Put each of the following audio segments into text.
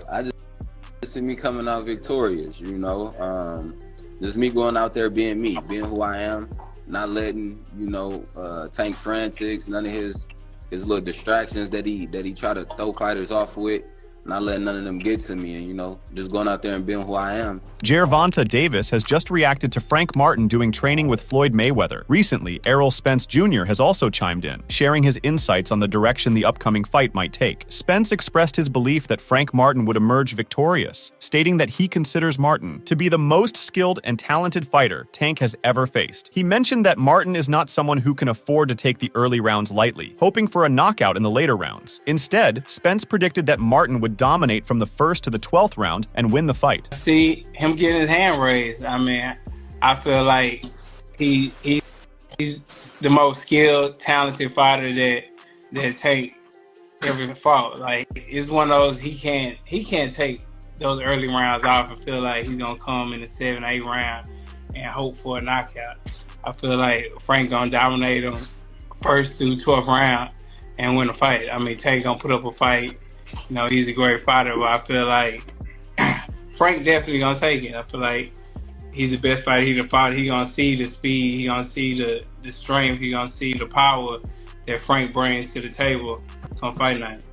I just see me coming out victorious, just me going out there being me, being who I am, not letting, Tank frantics, none of his little distractions that he try to throw fighters off with. Not letting none of them get to me and, just going out there and being who I am. Gervonta Davis has just reacted to Frank Martin doing training with Floyd Mayweather. Recently, Errol Spence Jr. has also chimed in, sharing his insights on the direction the upcoming fight might take. Spence expressed his belief that Frank Martin would emerge victorious, stating that he considers Martin to be the most skilled and talented fighter Tank has ever faced. He mentioned that Martin is not someone who can afford to take the early rounds lightly, hoping for a knockout in the later rounds. Instead, Spence predicted that Martin would dominate from the 1st to the 12th round and win the fight. See him getting his hand raised. I mean, I feel like he's the most skilled, talented fighter that Tank ever fought. Like, it's one of those he can't take those early rounds off and feel like he's gonna come in the 7th, 8th round and hope for a knockout. I feel like Frank gonna dominate him 1st through 12th round and win a fight. I mean, Tank gonna put up a fight. He's a great fighter, but I feel like Frank definitely gonna take it. I feel like he's the best fighter he's fought. He's gonna see the speed, he's gonna see the strength, he's gonna see the power that Frank brings to the table come fight night.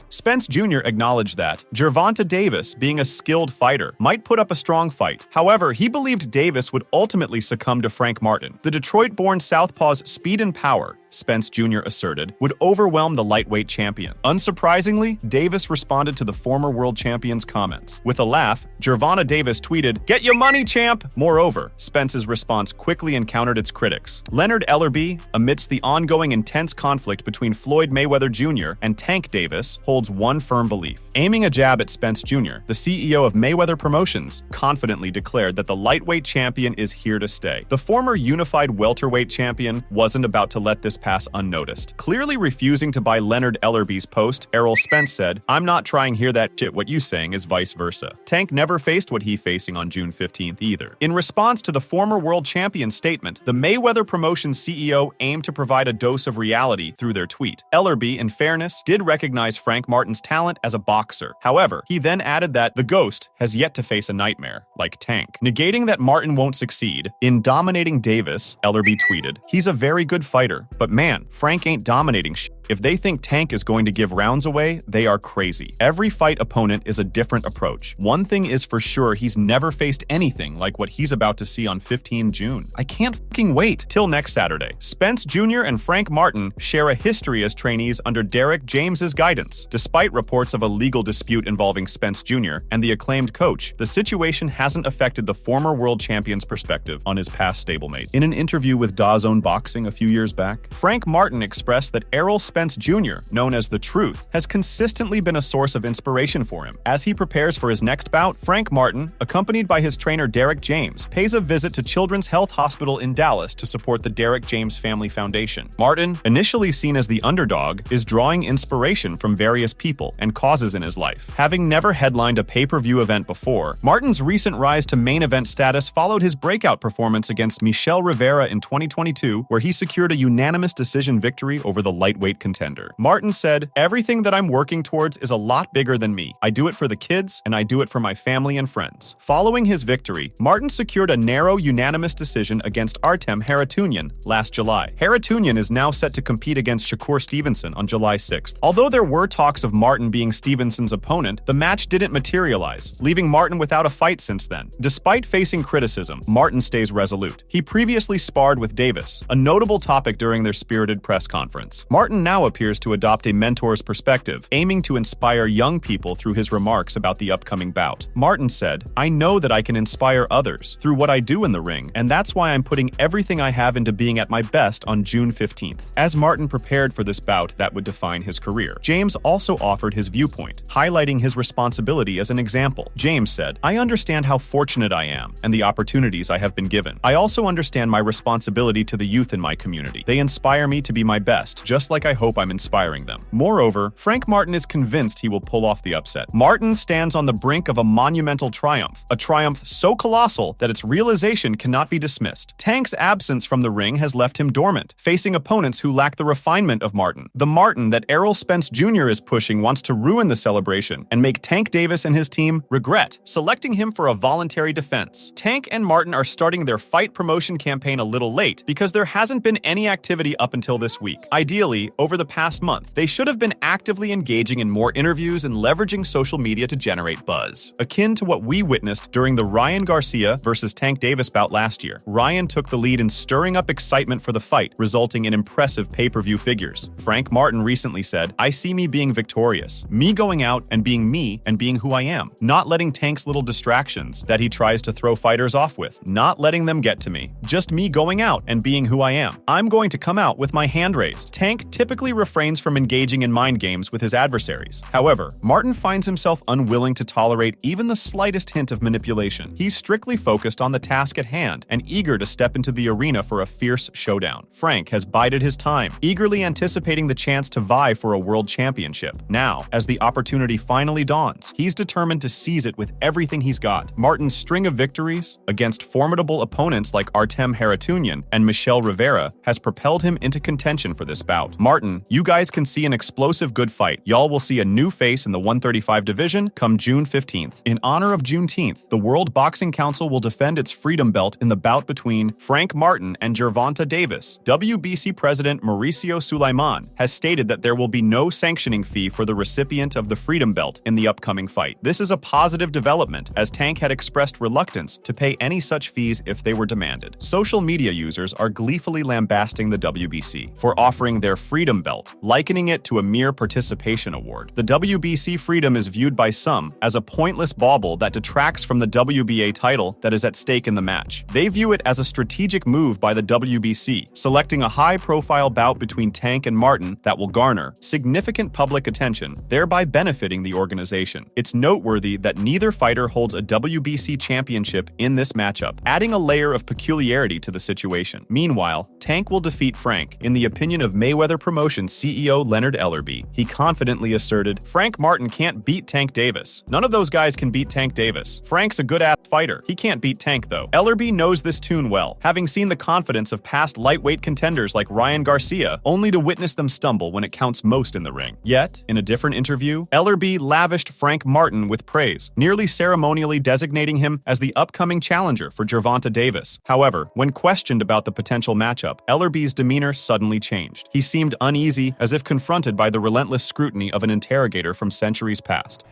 Spence Jr. acknowledged that Gervonta Davis, being a skilled fighter, might put up a strong fight. However, he believed Davis would ultimately succumb to Frank Martin. The Detroit-born southpaw's speed and power, Spence Jr. asserted, would overwhelm the lightweight champion. Unsurprisingly, Davis responded to the former world champion's comments. With a laugh, Gervonta Davis tweeted, "Get your money, champ!" Moreover, Spence's response quickly encountered its critics. Leonard Ellerby, amidst the ongoing intense conflict between Floyd Mayweather Jr. and Tank Davis, holds one firm belief. Aiming a jab at Spence Jr., the CEO of Mayweather Promotions confidently declared that the lightweight champion is here to stay. The former unified welterweight champion wasn't about to let this pass unnoticed. Clearly refusing to buy Leonard Ellerby's post, Errol Spence said, "I'm not trying to hear that shit, what you saying is vice versa." Tank never faced what he facing on June 15th either. In response to the former world champion's statement, the Mayweather Promotions CEO aimed to provide a dose of reality through their tweet. Ellerby, in fairness, did recognize Frank Martin's talent as a boxer. However, he then added that the Ghost has yet to face a nightmare, like Tank. Negating that Martin won't succeed, in dominating Davis, Ellerby tweeted, "He's a very good fighter, but man, Frank ain't dominating shit. If they think Tank is going to give rounds away, they are crazy. Every fight opponent is a different approach. One thing is for sure, he's never faced anything like what he's about to see on 15 June. I can't fucking wait till next Saturday." Spence Jr. and Frank Martin share a history as trainees under Derek James's guidance. Despite reports of a legal dispute involving Spence Jr. and the acclaimed coach, the situation hasn't affected the former world champion's perspective on his past stablemate. In an interview with DAZN Boxing a few years back, Frank Martin expressed that Errol Spence Jr., known as The Truth, has consistently been a source of inspiration for him. As he prepares for his next bout, Frank Martin, accompanied by his trainer Derek James, pays a visit to Children's Health Hospital in Dallas to support the Derek James Family Foundation. Martin, initially seen as the underdog, is drawing inspiration from various people and causes in his life. Having never headlined a pay-per-view event before, Martin's recent rise to main event status followed his breakout performance against Michel Rivera in 2022, where he secured a unanimous decision victory over the lightweight contender. Martin said, "Everything that I'm working towards is a lot bigger than me. I do it for the kids, and I do it for my family and friends." Following his victory, Martin secured a narrow unanimous decision against Artem Harutyunyan last July. Harutyunyan is now set to compete against Shakur Stevenson on July 6th. Although there were talks of Martin being Stevenson's opponent, the match didn't materialize, leaving Martin without a fight since then. Despite facing criticism, Martin stays resolute. He previously sparred with Davis, a notable topic during their spirited press conference. Martin now appears to adopt a mentor's perspective, aiming to inspire young people through his remarks about the upcoming bout. Martin said, "I know that I can inspire others through what I do in the ring, and that's why I'm putting everything I have into being at my best on June 15th. As Martin prepared for this bout that would define his career, James also offered his viewpoint, highlighting his responsibility as an example. James said, "I understand how fortunate I am and the opportunities I have been given. I also understand my responsibility to the youth in my community. They inspire me to be my best, just like I hope I'm inspiring them. Moreover, Frank Martin is convinced he will pull off the upset. Martin stands on the brink of a monumental triumph, a triumph so colossal that its realization cannot be dismissed. Tank's absence from the ring has left him dormant, facing opponents who lack the refinement of Martin. The Martin that Errol Spence Jr. is pushing wants to ruin the celebration and make Tank Davis and his team regret selecting him for a voluntary defense. Tank and Martin are starting their fight promotion campaign a little late because there hasn't been any activity up until this week. Ideally, over the past month, they should have been actively engaging in more interviews and leveraging social media to generate buzz, akin to what we witnessed during the Ryan Garcia versus Tank Davis bout last year. Ryan took the lead in stirring up excitement for the fight, resulting in impressive pay-per-view figures. Frank Martin recently said, "I see me being victorious, me going out and being me and being who I am, not letting Tank's little distractions that he tries to throw fighters off with, not letting them get to me, just me going out and being who I am. I'm going to come out with my hand raised." Tank typically refrains from engaging in mind games with his adversaries. However, Martin finds himself unwilling to tolerate even the slightest hint of manipulation. He's strictly focused on the task at hand and eager to step into the arena for a fierce showdown. Frank has bided his time, eagerly anticipating the chance to vie for a world championship. Now, as the opportunity finally dawns, he's determined to seize it with everything he's got. Martin's string of victories against formidable opponents like Artem Harutyunyan and Michel Rivera has propelled him into contention for this bout. Martin, you guys can see an explosive good fight. Y'all will see a new face in the 135 division come June 15th. In honor of Juneteenth, the World Boxing Council will defend its freedom belt in the bout between Frank Martin and Gervonta Davis. WBC President Mauricio Sulaiman has stated that there will be no sanctioning fee for the recipient of the freedom belt in the upcoming fight. This is a positive development, as Tank had expressed reluctance to pay any such fees if they were demanded. Social media users are gleefully lambasting the WBC for offering their freedom belt, likening it to a mere participation award. The WBC freedom is viewed by some as a pointless bauble that detracts from the WBA title that is at stake in the match. They view it as a strategic move by the WBC, selecting a high-profile bout between Tank and Martin that will garner significant public attention, thereby benefiting the organization. It's noteworthy that neither fighter holds a WBC championship in this matchup, adding a layer of peculiarity to the situation. Meanwhile, Tank will defeat Frank. In the opinion of Mayweather Promotions CEO Leonard Ellerby, he confidently asserted, "Frank Martin can't beat Tank Davis. None of those guys can beat Tank Davis. Frank's a good-ass fighter. He can't beat Tank, though." Ellerby knows this tune well, having seen the confidence of past lightweight contenders like Ryan Garcia, only to witness them stumble when it counts most in the ring. Yet, in a different interview, Ellerby lavished Frank Martin with praise, nearly ceremonially designating him as the upcoming challenger for Gervonta Davis. However, when questioned about the potential matchup, Ellerby's demeanor suddenly changed. He seemed uneasy, as if confronted by the relentless scrutiny of an interrogator from centuries past.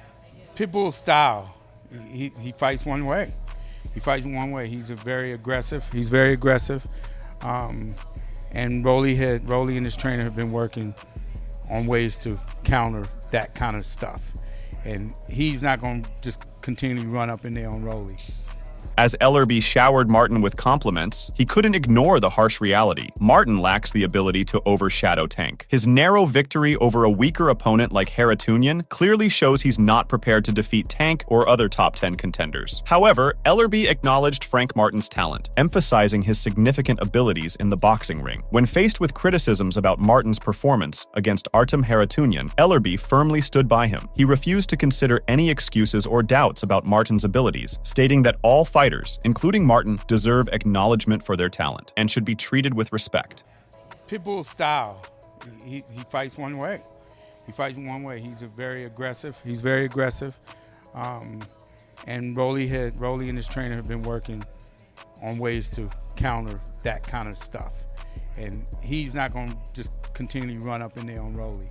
Pitbull's style, he fights one way. He fights one way. He's very aggressive. He's very aggressive. And Rolly and his trainer have been working on ways to counter that kind of stuff. And he's not going to just continually run up in there on Rolly. As Ellerby showered Martin with compliments, he couldn't ignore the harsh reality. Martin lacks the ability to overshadow Tank. His narrow victory over a weaker opponent like Harutyunyan clearly shows he's not prepared to defeat Tank or other top 10 contenders. However, Ellerby acknowledged Frank Martin's talent, emphasizing his significant abilities in the boxing ring. When faced with criticisms about Martin's performance against Artem Harutyunyan, Ellerby firmly stood by him. He refused to consider any excuses or doubts about Martin's abilities, stating that all fighters, including Martin, deserve acknowledgement for their talent and should be treated with respect. Pitbull's style, he fights one way. He fights one way. He's very aggressive. He's very aggressive. And Rolly and his trainer have been working on ways to counter that kind of stuff. And he's not going to just continually run up in there on Rolly.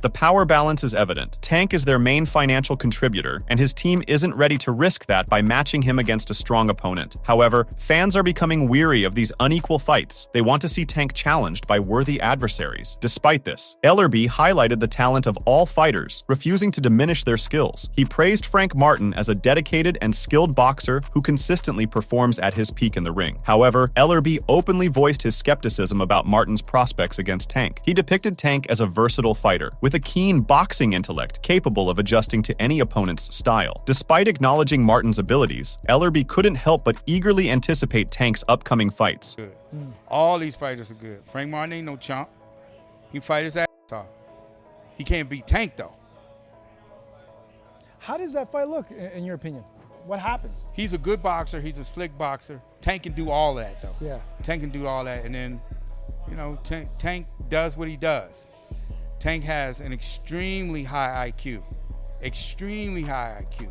The power balance is evident. Tank is their main financial contributor, and his team isn't ready to risk that by matching him against a strong opponent. However, fans are becoming weary of these unequal fights. They want to see Tank challenged by worthy adversaries. Despite this, Ellerby highlighted the talent of all fighters, refusing to diminish their skills. He praised Frank Martin as a dedicated and skilled boxer who consistently performs at his peak in the ring. However, Ellerby openly voiced his skepticism about Martin's prospects against Tank. He depicted Tank as a versatile fighter, with a keen boxing intellect capable of adjusting to any opponent's style. Despite acknowledging Martin's abilities, Ellerby couldn't help but eagerly anticipate Tank's upcoming fights. Good. All these fighters are good. Frank Martin ain't no chump. He fight his ass. So he can't beat Tank, though. How does that fight look, in your opinion? What happens? He's a good boxer. He's a slick boxer. Tank can do all that, though. Yeah. Tank can do all that. And then, you know, Tank does what he does. Tank has an extremely high IQ. Extremely high IQ.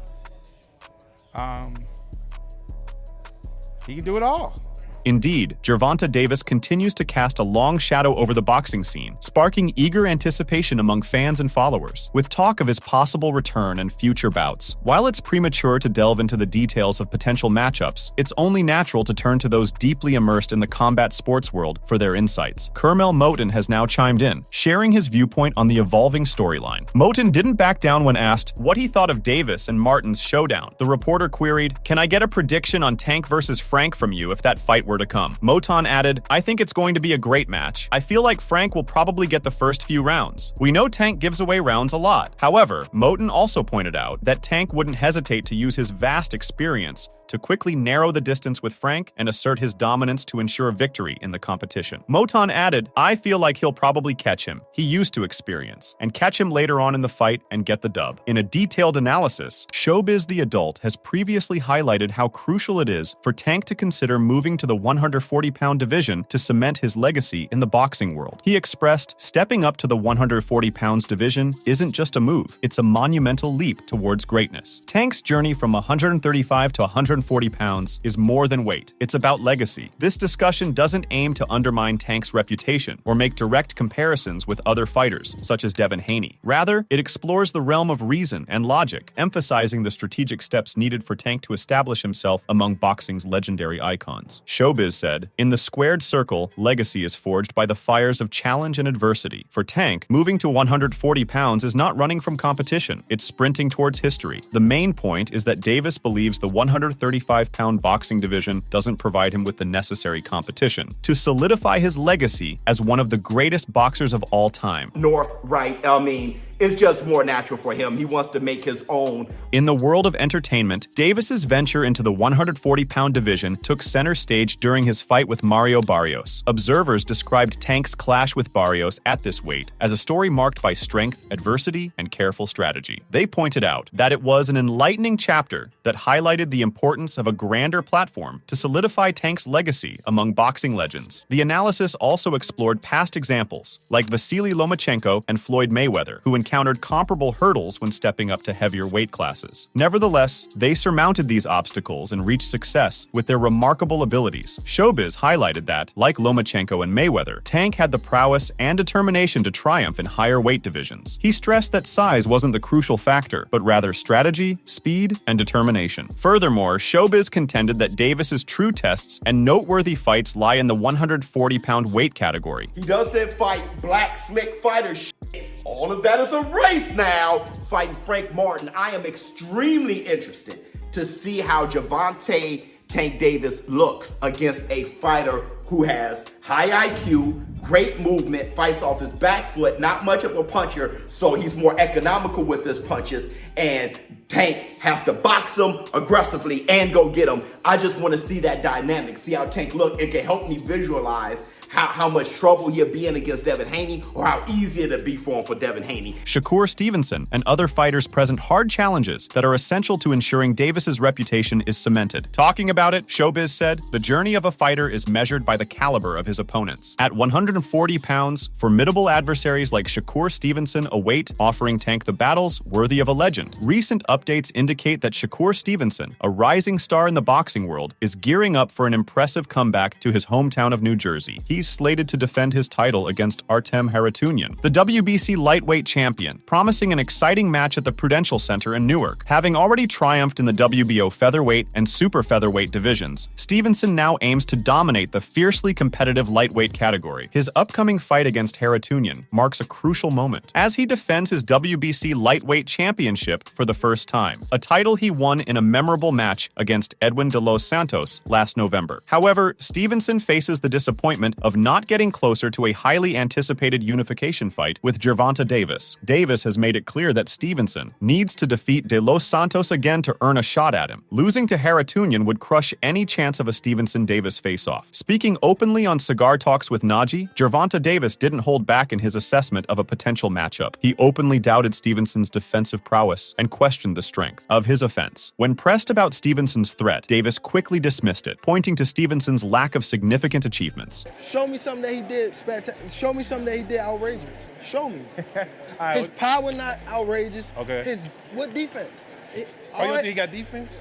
He can do it all. Indeed, Gervonta Davis continues to cast a long shadow over the boxing scene, sparking eager anticipation among fans and followers, with talk of his possible return and future bouts. While it's premature to delve into the details of potential matchups, it's only natural to turn to those deeply immersed in the combat sports world for their insights. Colonel Moton has now chimed in, sharing his viewpoint on the evolving storyline. Moton didn't back down when asked what he thought of Davis and Martin's showdown. The reporter queried, "Can I get a prediction on Tank versus Frank from you if that fight were to come?" Moton added, "I think it's going to be a great match. I feel like Frank will probably get the first few rounds. We know Tank gives away rounds a lot." However, Moton also pointed out that Tank wouldn't hesitate to use his vast experience to quickly narrow the distance with Frank and assert his dominance to ensure victory in the competition. Moton added, "I feel like he'll probably catch him. He used to experience, and catch him later on in the fight and get the dub." In a detailed analysis, Showbiz the Adult has previously highlighted how crucial it is for Tank to consider moving to the 140-pound division to cement his legacy in the boxing world. He expressed, "Stepping up to the 140 pounds division isn't just a move, it's a monumental leap towards greatness." Tank's journey from 135 to 140 pounds is more than weight. It's about legacy. This discussion doesn't aim to undermine Tank's reputation or make direct comparisons with other fighters, such as Devin Haney. Rather, it explores the realm of reason and logic, emphasizing the strategic steps needed for Tank to establish himself among boxing's legendary icons. Showbiz said, "In the squared circle, legacy is forged by the fires of challenge and adversity. For Tank, moving to 140 pounds is not running from competition. It's sprinting towards history. The main point is that Davis believes the 135-pound boxing division doesn't provide him with the necessary competition to solidify his legacy as one of the greatest boxers of all time." North, right? It's just more natural for him. He wants to make his own. In the world of entertainment, Davis's venture into the 140-pound division took center stage during his fight with Mario Barrios. Observers described Tank's clash with Barrios at this weight as a story marked by strength, adversity, and careful strategy. They pointed out that it was an enlightening chapter that highlighted the importance of a grander platform to solidify Tank's legacy among boxing legends. The analysis also explored past examples, like Vasily Lomachenko and Floyd Mayweather, who encountered comparable hurdles when stepping up to heavier weight classes. Nevertheless, they surmounted these obstacles and reached success with their remarkable abilities. Showbiz highlighted that, like Lomachenko and Mayweather, Tank had the prowess and determination to triumph in higher weight divisions. He stressed that size wasn't the crucial factor, but rather strategy, speed, and determination. Furthermore, Showbiz contended that Davis's true tests and noteworthy fights lie in the 140-pound weight category. He doesn't fight black slick fighter shit. All of that is a race now. Fighting Frank Martin, I am extremely interested to see how Gervonta Tank Davis looks against a fighter who has high IQ, great movement, fights off his back foot, not much of a puncher, so he's more economical with his punches, and Tank has to box him aggressively and go get him. I just want to see that dynamic, see how Tank look. It can help me visualize how much trouble he'll be in against Devin Haney, or how easy it'll be for him for Devin Haney. Shakur Stevenson and other fighters present hard challenges that are essential to ensuring Davis's reputation is cemented. Talking about it, Showbiz said, "The journey of a fighter is measured by the caliber of his opponents. At 140 pounds, formidable adversaries like Shakur Stevenson await, offering Tank the battles worthy of a legend. Recent updates indicate that Shakur Stevenson, a rising star in the boxing world, is gearing up for an impressive comeback to his hometown of New Jersey. He's slated to defend his title against Artem Harutyunyan, the WBC lightweight champion, promising an exciting match at the Prudential Center in Newark. Having already triumphed in the WBO featherweight and super featherweight divisions, Stevenson now aims to dominate the fiercely competitive lightweight category. His upcoming fight against Harutyunyan marks a crucial moment, as he defends his WBC lightweight championship for the first time, a title he won in a memorable match against Edwin de los Santos last November. However, Stevenson faces the disappointment of of not getting closer to a highly anticipated unification fight with Gervonta Davis. Davis has made it clear that Stevenson needs to defeat De Los Santos again to earn a shot at him. Losing to Harutunian would crush any chance of a Stevenson-Davis face-off. Speaking openly on Cigar Talks with Najee, Gervonta Davis didn't hold back in his assessment of a potential matchup. He openly doubted Stevenson's defensive prowess and questioned the strength of his offense. When pressed about Stevenson's threat, Davis quickly dismissed it, pointing to Stevenson's lack of significant achievements. Show me something that he did spectacular. Show me something that he did outrageous. Show me. Right, his power not outrageous. Okay. What defense? You don't think he got defense?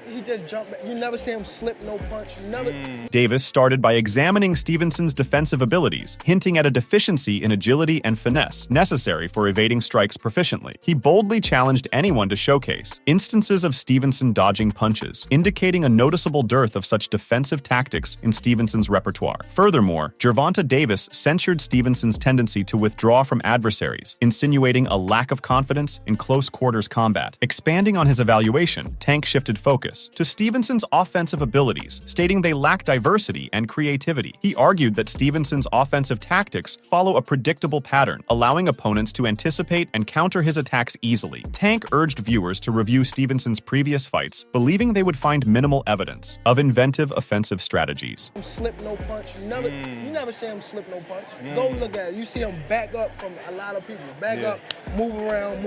He just jumped back. You never see him slip no punch. You never. Davis started by examining Stevenson's defensive abilities, hinting at a deficiency in agility and finesse necessary for evading strikes proficiently. He boldly challenged anyone to showcase instances of Stevenson dodging punches, indicating a noticeable dearth of such defensive tactics in Stevenson's repertoire. Furthermore, Gervonta Davis censured Stevenson's tendency to withdraw from adversaries, insinuating a lack of confidence in close quarters combat. Expanding on his evaluation, Tank shifted focus to Stevenson's offensive abilities, stating they lack diversity and creativity. He argued that Stevenson's offensive tactics follow a predictable pattern, allowing opponents to anticipate and counter his attacks easily. Tank urged viewers to review Stevenson's previous fights, believing they would find minimal evidence of inventive offensive strategies. Slip no punch. You never see him slip no punch. Go look at it. You see him back up from a lot of people. Back up, move around.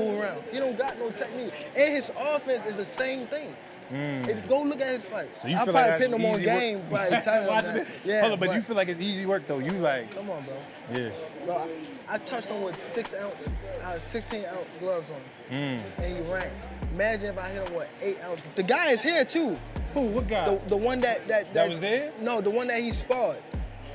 He don't got no technique. And his offense is the same thing. If you go look at his fights, So you I feel probably like put that's him on easy game. work? Yeah, Hold on, but you feel like it's easy work though. You like, come on, bro. yeah. Bro, I touched him with 16-ounce gloves on him, and he ran. Imagine if I hit him with 8 ounces. The guy is here too. Who? What guy? The one that was there? No, the one that he sparred.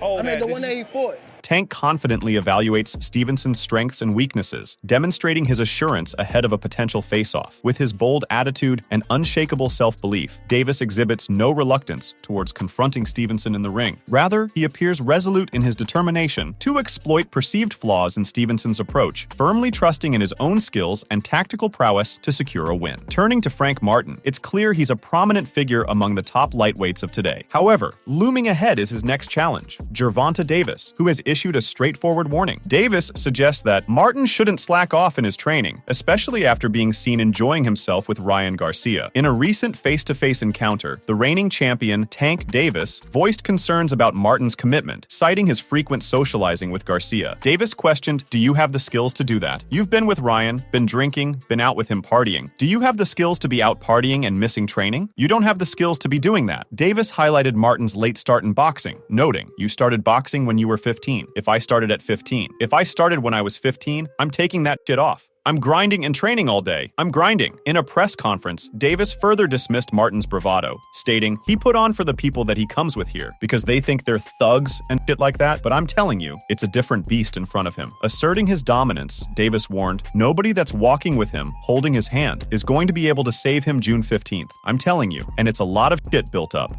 Oh, I mean, the one that he fought. Tank confidently evaluates Stevenson's strengths and weaknesses, demonstrating his assurance ahead of a potential face-off. With his bold attitude and unshakable self-belief, Davis exhibits no reluctance towards confronting Stevenson in the ring. Rather, he appears resolute in his determination to exploit perceived flaws in Stevenson's approach, firmly trusting in his own skills and tactical prowess to secure a win. Turning to Frank Martin, it's clear he's a prominent figure among the top lightweights of today. However, looming ahead is his next challenge, Gervonta Davis, who has issued a straightforward warning. Davis suggests that Martin shouldn't slack off in his training, especially after being seen enjoying himself with Ryan Garcia. In a recent face-to-face encounter, the reigning champion, Tank Davis, voiced concerns about Martin's commitment, citing his frequent socializing with Garcia. Davis questioned, "Do you have the skills to do that? You've been with Ryan, been drinking, been out with him partying. Do you have the skills to be out partying and missing training? You don't have the skills to be doing that." Davis highlighted Martin's late start in boxing, noting, "You started boxing when you were 15. If I started at 15. If I started when I was 15, I'm taking that shit off. I'm grinding and training all day. I'm grinding." In a press conference, Davis further dismissed Martin's bravado, stating, "He put on for the people that he comes with here because they think they're thugs and shit like that, but I'm telling you, it's a different beast in front of him." Asserting his dominance, Davis warned, "Nobody that's walking with him, holding his hand, is going to be able to save him June 15th. I'm telling you, and it's a lot of shit built up,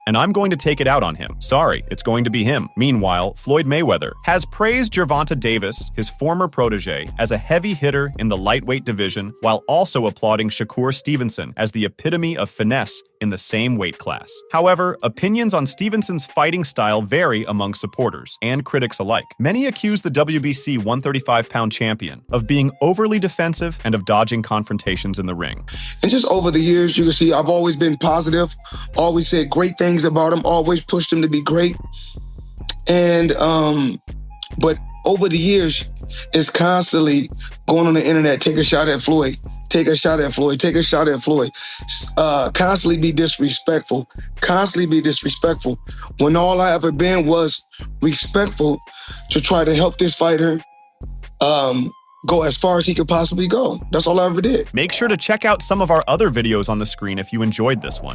and I'm going to take it out on him. Sorry, it's going to be him." Meanwhile, Floyd Mayweather has praised Gervonta Davis, his former protege, as a heavy hitter in the lightweight division, while also applauding Shakur Stevenson as the epitome of finesse in the same weight class. However, opinions on Stevenson's fighting style vary among supporters and critics alike. Many accuse the WBC 135-pound champion of being overly defensive and of dodging confrontations in the ring. And just over the years, you can see I've always been positive, always said great things about him, always pushed him to be great. And, but over the years, it's constantly going on the internet, take a shot at Floyd, take a shot at Floyd, take a shot at Floyd. Constantly be disrespectful, when all I ever been was respectful to try to help this fighter go as far as he could possibly go. That's all I ever did. Make sure to check out some of our other videos on the screen if you enjoyed this one.